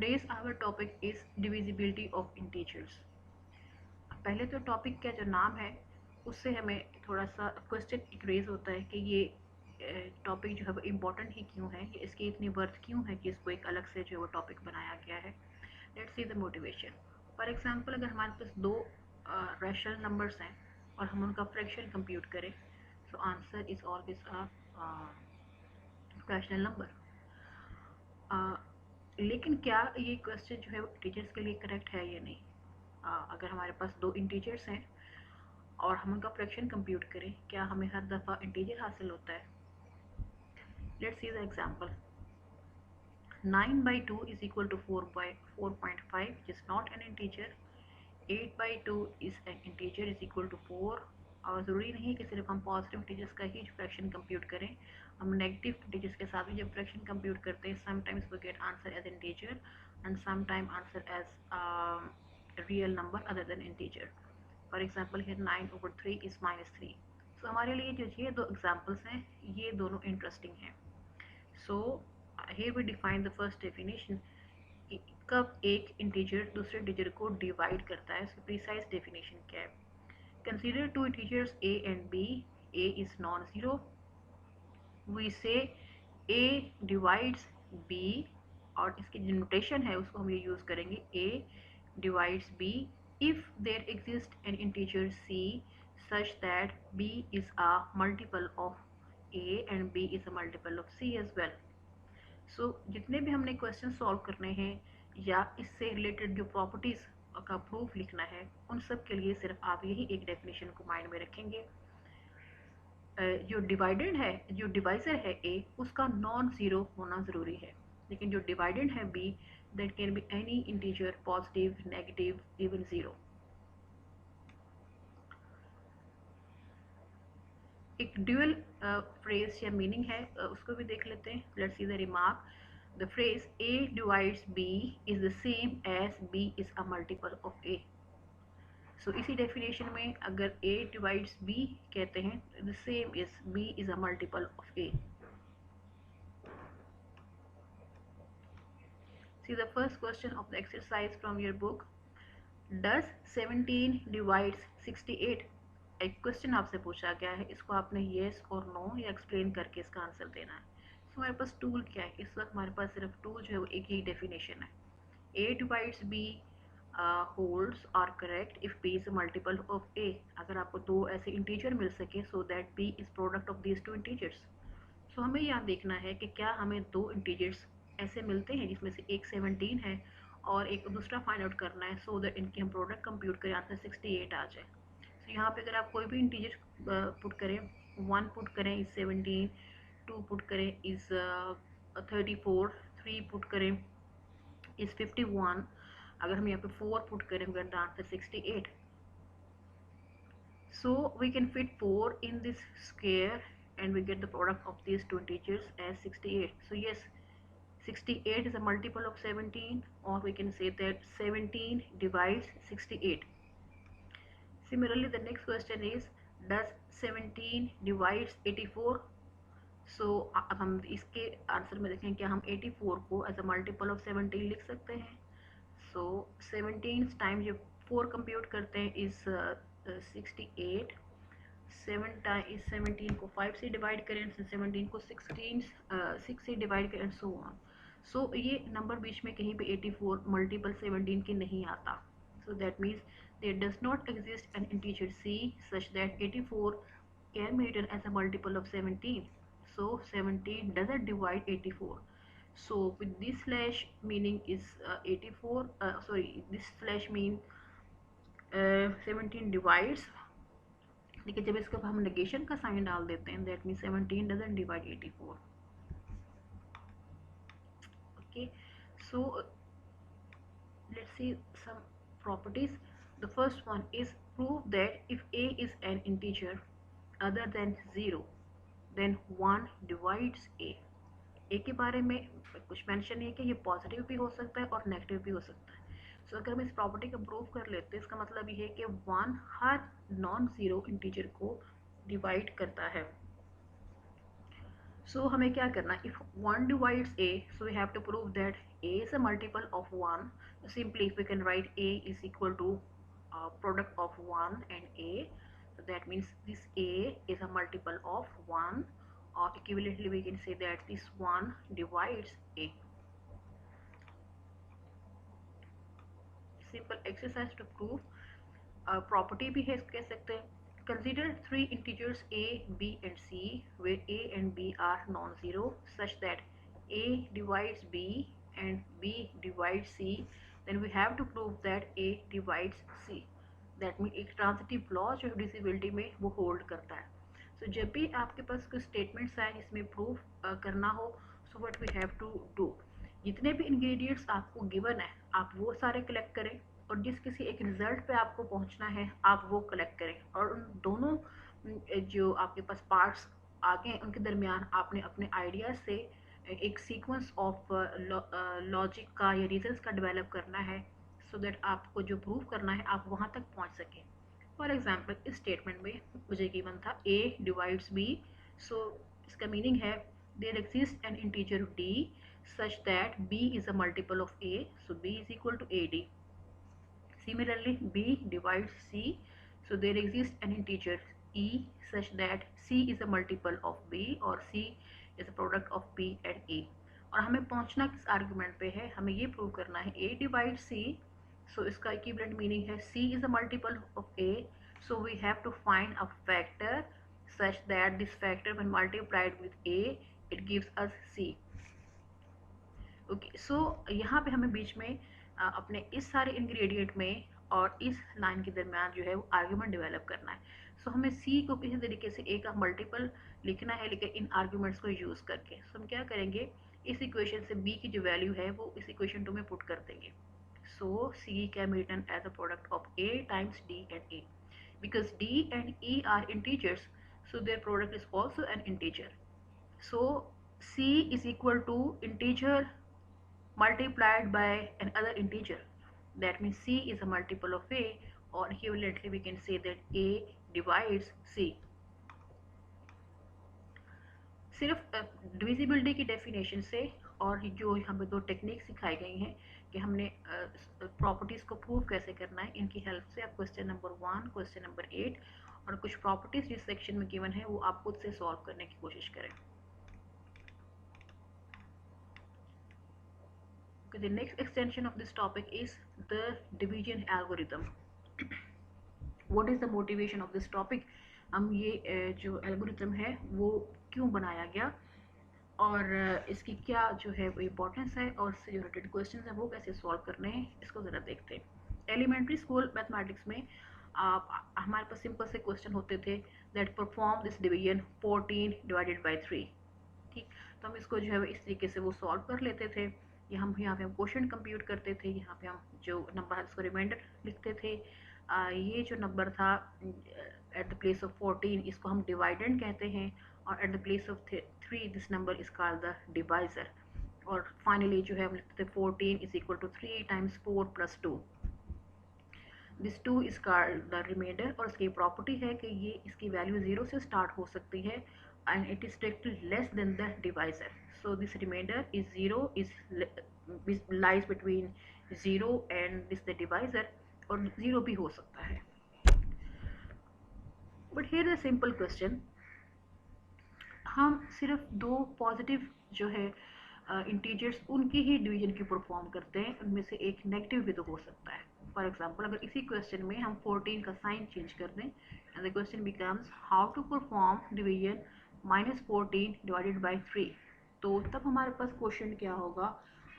Today's our topic is divisibility of integers. पहले तो topic का जो नाम है उससे हमें थोड़ा सा क्वेश्चन रेज होता है कि ये टॉपिक जो है वो इम्पोर्टेंट ही क्यों है, इसकी इतनी वर्थ क्यों है कि इसको एक अलग से जो है वो टॉपिक बनाया गया है. Let's see the motivation. For example, अगर हमारे पास दो रैशनल नंबर्स हैं और हम उनका फ्रैक्शन कंप्यूट करें, सो answer is always a rational number. लेकिन क्या ये क्वेश्चन जो है वो इंटीजर्स के लिए करेक्ट है या नहीं. अगर हमारे पास दो इंटीजर्स हैं और हम उनका फ्रैक्शन कंप्यूट करें, क्या हमें हर दफ़ा इंटीजर हासिल होता है. Let's see the example. 9 by 2 is equal to 4.5, which is not an integer. 8 by 2 is an integer is equal to 4. और ज़रूरी नहीं है कि सिर्फ हम पॉजिटिव इंटीजर्स का ही फ्रैक्शन कंप्यूट करें, हम नेगेटिव इंटीजर्स के साथ भी जब फ्रैक्शन कंप्यूट करते हैं, sometimes we get answer as integer and sometime answer as real number other than integer. For example here 9/3 is -3. So हमारे लिए जो ये दो एग्जांपल्स हैं ये दोनों इंटरेस्टिंग हैं. सो here we define the first definition. कब एक इंटीजर दूसरे इंटीजर को डिवाइड करता है, इसकी प्रिसाइज डेफिनेशन क्या है. Consider two integers a and b. a is non-zero. we say a divides b और इसकी जो नोटेशन है उसको हम ये यूज करेंगे. a divides b if there exists an integer c such that b is a multiple of a and b is a multiple of c as well. सो जितने भी हमने क्वेश्चन सॉल्व करने हैं या इससे रिलेटेड जो प्रॉपर्टीज का प्रूफ लिखना है, उन सब के लिए सिर्फ आप यही एक डेफिनेशन को माइंड में रखेंगे. जो डिवाइडेड है, जो डिवाइजर है a, उसका नॉन ज़ीरो होना ज़रूरी है. लेकिन जो डिवाइडेड है b, that can be any integer, positive, negative, even zero. एक ड्यूअल फ्रेज या मीनिंग है, उसको भी देख लेते हैं. Let's see the remark. The phrase A divides B is the same as B is a multiple of A. So इसी definition में अगर A divides B कहते हैं, the same is B is a multiple of A. See the first question of the exercise from your book. Does 17 divides 68? एक question आपसे पूछा गया है, इसको आपने yes और no या एक्सप्लेन करके इसका आंसर देना है. हमारे पास टूल क्या है, इस वक्त हमारे पास सिर्फ टूल जो है वो एक ही डेफिनेशन है. a divides b holds are correct if b is a multiple of a. अगर आपको दो ऐसे इंटीजर मिल सके so that b is product of these two integers. So हमें यहाँ देखना है कि क्या हमें दो इंटीजर्स ऐसे मिलते हैं जिसमें से एक 17 है और एक दूसरा फाइंड आउट करना है, सो दैट इनकी हम प्रोडक्ट कंप्यूट करें, आंसर 68 आ जाए. सो यहाँ पे अगर आप कोई भी इंटीजर पुट करें, 1 पुट करें इज 17, 2 पुट करें इज 34, 3 पुट करें इज 51. अगर हम यहाँ पे 4 पुट करें we get the answer 68. So we can fit 4 in this square and we get the product of these two integers as 68. So yes, 68 is a multiple of 17, or we can say that 17 divides 68. Similarly, the next question is, does 17 divides 84? सो अब हम इसके answer में देखें क्या हम 84 को as a multiple of 17 लिख सकते हैं. सो 17 टाइम्स जो 4 कंप्यूट करते हैं इज 68. 17 को 5 से डिवाइड करें, 17 को 6 से डिवाइड करें, सो ऑन. सो ये नंबर बीच में कहीं पे 84 मल्टीपल 17 के नहीं आता. So that means there does not exist an integer c such that 84 can be written as a multiple of 17. So 17 doesn't divide 84. So with this slash meaning is 84, this slash mean 17 divides. लेकिन जब इसका हम negation का sign डाल देते हैं, that means 17 doesn't divide 84. Okay, so let's see some properties. The first one is prove that if a is an integer other than 0, then 1 divides a. ए के बारे में कुछ मेंशन है कि ये पॉजिटिव भी हो सकता है और नेगेटिव भी हो सकता है. सो अगर हम इस प्रॉपर्टी को प्रूव कर लेते हैं, इसका मतलब ये है कि 1 हर नॉन ज़ीरो इंटीजर को डिवाइड करता है. सो हमें क्या करना, if 1 divides a, so we have to prove that a is a multiple of 1. Simply if we can write a is equal to product of 1 and a, so that means this a is a multiple of 1, or equivalently we can say that this 1 divides a. Simple exercise to prove property भी है, कह सकते हैं. Consider 3 integers a, b and c where a and b are non-zero such that a divides b and b divides c. Then we have to prove that a divides c. That mean एक transitive law जो है divisibility में वो hold करता है. सो जब भी आपके पास कुछ स्टेटमेंट्स आए जिसमें प्रूफ करना हो, so what we have to do, जितने भी इंग्रेडिएंट्स आपको गिवन है आप वो सारे कलेक्ट करें, और जिस किसी एक रिजल्ट पे आपको पहुंचना है आप वो कलेक्ट करें, और उन दोनों जो आपके पास पार्ट्स आगे हैं उनके दरमियान आपने अपने आइडियाज से एक सीक्वेंस ऑफ लॉजिक का या रीजंस का डेवलप करना है, सो दैट आपको जो प्रूव करना है आप वहाँ तक पहुँच सकें. फॉर एग्जाम्पल इस स्टेटमेंट में मुझे गिवन था a डिवाइड्स b, सो इसका मीनिंग है there exist an integer d such that b is a multiple of a, so b is equal to ad. Similarly, b divides c, so there exists an integer e such that c is a multiple of b or c is a product of b and a. और हमें पहुंचना किस argument पे है, हमें ये prove करना है a divides c, so इसका इक्विवेलेंट मीनिंग है c is a multiple of a, so we have to find a factor such that this factor when multiplied with a it gives us c. Okay, so यहाँ पे हमें बीच में अपने इस सारे ingredient में और इस लाइन के दरमियान जो है वो आर्ग्यूमेंट डेवलप करना है. सो हमें सी को किसी तरीके से ए का मल्टीपल लिखना है, लेकिन इन आर्ग्यूमेंट्स को यूज़ करके. सो हम क्या करेंगे, इस इक्वेशन से बी की जो वैल्यू है वो इस इक्वेशन 2 में पुट कर देंगे. So c can be written as a product of a times d and a, because d and e are integers, so their product is also an integer. So c is equal to integer multiplied by another integer. That means c is a multiple of a, or equivalently we can say that a divides c. सिर्फ divisibility की definition से और जो हमें दो technique सिखाई गई हैं कि हमने प्रॉपर्टीज़ को प्रूव कैसे करना है, इनकी हेल्प से आप क्वेश्चन नंबर 1, क्वेश्चन नंबर 8 और कुछ प्रॉपर्टीज़ जिस सेक्शन में गिवन है वो आप खुद से सॉल्व करने की कोशिश करें. The next extension of this topic is the division algorithm. What is the motivation of this topic? हम ये जो एल्गोरिथम है वो क्यों बनाया गया और इसकी क्या जो है वो इम्पोर्टेंस है और इससे जो रिलेटेड क्वेश्चन है वो कैसे सॉल्व करने हैं, इसको ज़रा देखते हैं. एलिमेंट्री स्कूल मैथमेटिक्स में हमारे पास सिंपल से क्वेश्चन होते थे that perform this division 14 divided by 3. ठीक, तो हम इसको जो है इस तरीके से वो सॉल्व कर लेते थे. यहाँ पे हम क्वेश्चन कंप्यूट करते थे, यहाँ पे हम जो नंबर है उसको रिमाइंडर लिखते थे. ये जो नंबर था एट द प्लेस ऑफ 14 इसको हम डिवाइडेंड कहते हैं, और at the place of 3 this number is called the divisor. और फाइनली जो है हम लिखते थे 14 is equal to 3 times 4 plus 2. This 2 is called the remainder, और इसकी प्रॉपर्टी है कि ये इसकी वैल्यू 0 से स्टार्ट हो सकती है and it is strictly less than the divisor. So this remainder is 0 is lies between 0 and this the divisor, or 0 भी हो सकता है. But here is a simple question. हम सिर्फ दो पॉजिटिव जो है इंटीजर्स उनकी ही डिवीजन की परफॉर्म करते हैं, उनमें से एक नेगेटिव भी तो हो सकता है. फॉर एग्जाम्पल अगर इसी क्वेश्चन में हम 14 का साइन चेंज कर दें and the question becomes how to perform division -14 divided by 3, तो तब हमारे पास क्वेश्चन क्या होगा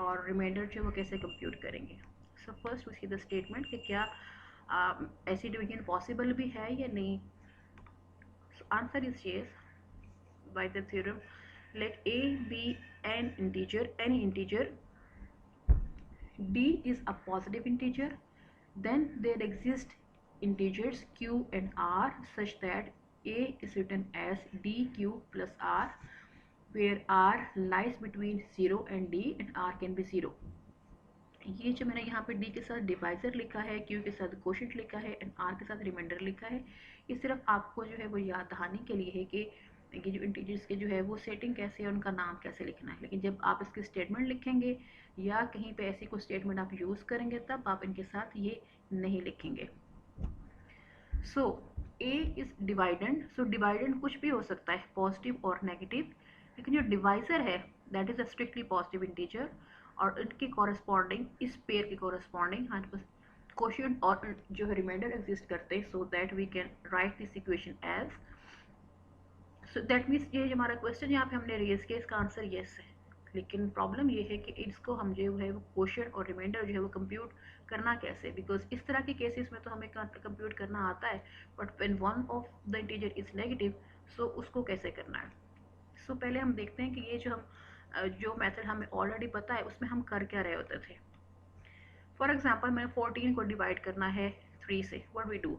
और रिमाइंडर जो वो कैसे कंप्यूट करेंगे. So first we see the statement कि क्या ऐसी डिवीजन पॉसिबल भी है या नहीं. So answer is yes by the theorem. Let a be an integer, any integer, d is a positive integer, then there exist integers q and r such that a is written as dq plus r, where r lies between 0 and d and r can be 0. ये जो मैंने यहाँ पे d के साथ divisor लिखा है, q के साथ कोशेंट लिखा है एंड r के साथ रिमाइंडर लिखा है, ये सिर्फ आपको जो है वो याद दहाने के लिए है कि कि जो इंटीजर्स के जो है वो सेटिंग कैसे है, उनका नाम कैसे लिखना है। लेकिन जब आप इसकी स्टेटमेंट लिखेंगे या कहीं पे ऐसी कोई स्टेटमेंट आप यूज़ करेंगे तब आप इनके साथ ये नहीं लिखेंगे। सो ए इज डिवाइडेंड। सो डिवाइडेंड कुछ भी हो सकता है, पॉजिटिव और नेगेटिव, लेकिन जो डिवाइजर है that is a strictly positive integer, और इनके कॉरेस्पॉन्डिंग, इस पेयर के कॉरेस्पॉन्डिंग हमारे पास क्वोशिएंट और जो है रिमाइंडर एग्जिस्ट करते हैं, so that we can write this equation as. So that means ये जो हमारा क्वेश्चन यहाँ पे हमने रेज किया इसका आंसर येस है। लेकिन प्रॉब्लम ये है कि इसको हम जो है वो क्वोशिएंट और रिमाइंडर जो है वो कंप्यूट करना कैसे, बिकॉज इस तरह के केसेस में तो हमें कंप्यूट करना आता है, but when one of the integer is negative, so उसको कैसे करना है। सो पहले हम देखते हैं कि ये जो हम जो मेथड हमें ऑलरेडी पता है उसमें हम कर क्या रहे होते थे। फॉर एग्जाम्पल मैंने 14 को डिवाइड करना है 3 से, व्हाट वी डू,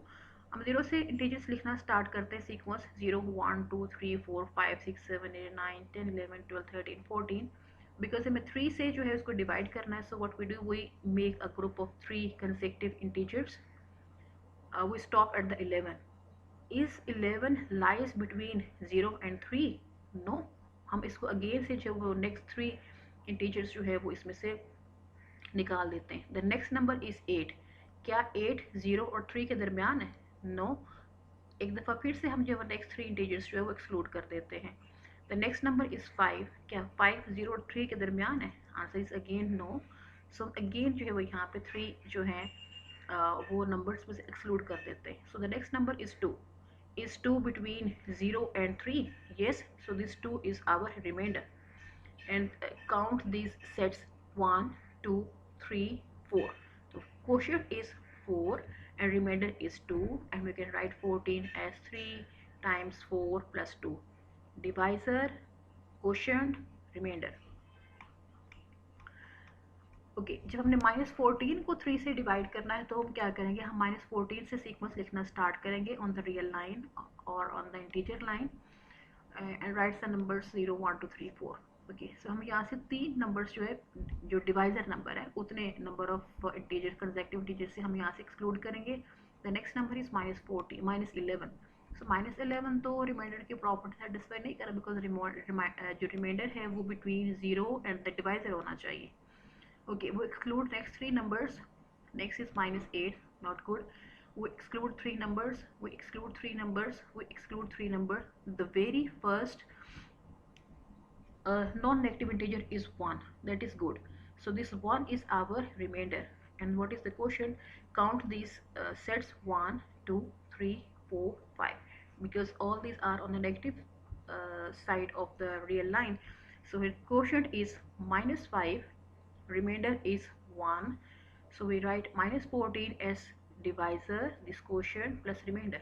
हम 0 से इंटीजर्स लिखना स्टार्ट करते हैं सीक्वेंस 0 1 2 3 4 5 6 7 8 9 10 11 12 13 14, बिकॉज हमें 3 से जो है उसको डिवाइड करना है। So what we do, we make a group of 3 consecutive integers. We stop at the 11. Is 11 lies between 0 and 3? No. हम इसको अगेन से जो वो नेक्स्ट 3 इंटीजर्स जो है वो इसमें से निकाल देते हैं। The next number is 8। क्या 8 0 और 3 के दरमियान है? नो। एक दफ़ा फिर से हम जो है नेक्स्ट 3 इंटीजर्स जो है वो एक्सक्लूड कर देते हैं। The next number is 5। क्या 5 0 और 3 के दरमियान है? Answer is again no. So again जो है वो यहाँ पे 3 जो है वो नंबर्स में से एक्सक्लूड कर देते हैं। So the next number is 2। Is 2 between 0 and 3? Yes, so this 2 is our remainder. And count these sets 1, 2, 3, 4. So quotient is 4 and remainder is 2, and we can write 14 as 3 times 4 plus 2. Divisor, quotient, remainder. Okay जब हमने -14 को 3 से divide करना है तो हम क्या करेंगे, हम -14 से सीक्वेंस लिखना स्टार्ट करेंगे ऑन द रियल लाइन और on the integer line, and right the numbers 0 1 2 3 4। Okay so हम यहाँ से 3 नंबर्स जो है जो डिवाइजर नंबर है उतने number of integer consecutive integer से हम यहाँ से एक्सक्लूड करेंगे। The next number is -11। सो -11 तो रिमाइंडर की प्रॉपर्टी सेटिस्फाई नहीं करा, बिकॉज जो रिमाइंडर है वो बिटवीन 0 एंड द डिवाइजर होना चाहिए। Okay, we exclude next 3 numbers. Next is -8, not good. We exclude 3 numbers. We exclude 3 numbers. We exclude 3 numbers. The very first non-negative integer is 1. That is good. So this 1 is our remainder. And what is the quotient? Count these sets 1, 2, 3, 4, 5. Because all these are on the negative side of the real line. So the quotient is -5. Remainder is 1, so we write -14 as divisor, this quotient plus remainder.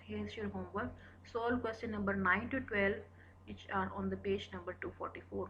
Here's your homework. Solve question number 9 to 12 which are on the page number 244.